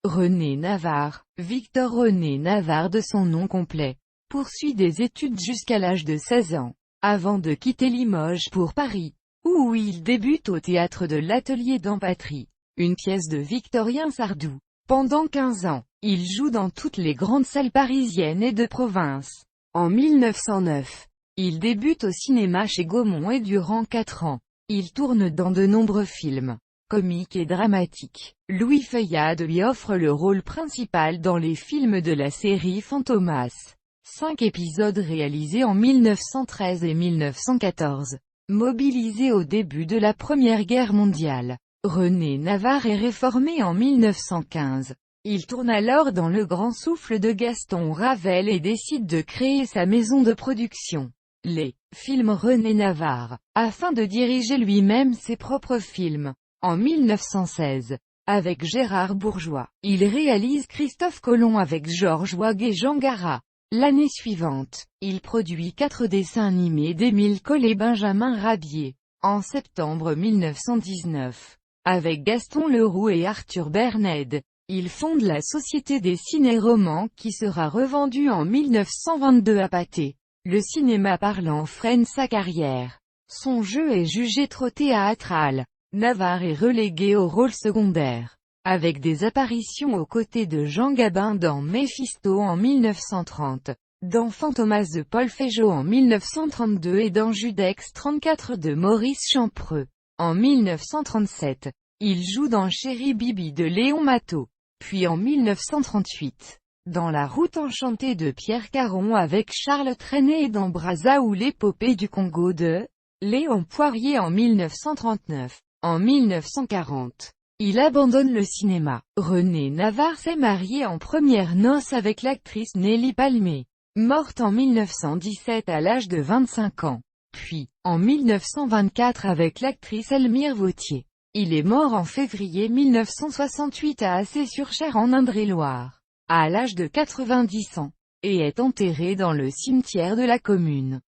René Navarre, Victor René Navarre de son nom complet, poursuit des études jusqu'à l'âge de 16 ans, avant de quitter Limoges pour Paris, où il débute au théâtre de l'Atelier d'Empatrie, une pièce de Victorien Sardou. Pendant 15 ans, il joue dans toutes les grandes salles parisiennes et de province. En 1909, il débute au cinéma chez Gaumont et durant 4 ans, il tourne dans de nombreux films, comiques et dramatiques. Louis Feuillade lui offre le rôle principal dans les films de la série Fantomas. 5 épisodes réalisés en 1913 et 1914. Mobilisé au début de la Première Guerre mondiale, René Navarre est réformé en 1915. Il tourne alors dans Le Grand Souffle de Gaston Ravel et décide de créer sa maison de production, les films René Navarre, afin de diriger lui-même ses propres films. En 1916, avec Gérard Bourgeois, il réalise Christophe Colomb avec Georges Wague et Jean Garat. L'année suivante, il produit 4 dessins animés d'Émile Coll et Benjamin Rabier. En septembre 1919, avec Gaston Leroux et Arthur Berned, il fonde la Société des Ciné-Romans qui sera revendue en 1922 à Pathé. Le cinéma parlant freine sa carrière. Son jeu est jugé trop théâtral. Navarre est relégué au rôle secondaire, avec des apparitions aux côtés de Jean Gabin dans Méphisto en 1930, dans Fantomas de Paul Féjot en 1932 et dans Judex 34 de Maurice Champreux. En 1937, il joue dans Chéri Bibi de Léon Matteau, puis en 1938, dans La Route enchantée de Pierre Caron avec Charles Trenet et dans Brazza ou l'épopée du Congo de Léon Poirier en 1939. En 1940, il abandonne le cinéma. René Navarre s'est marié en premières noces avec l'actrice Nelly Palmé, morte en 1917 à l'âge de 25 ans. Puis, en 1924 avec l'actrice Elmire Vautier. Il est mort en février 1968 à Assé-sur-Cher en Indre-et-Loire, à l'âge de 90 ans, et est enterré dans le cimetière de la commune.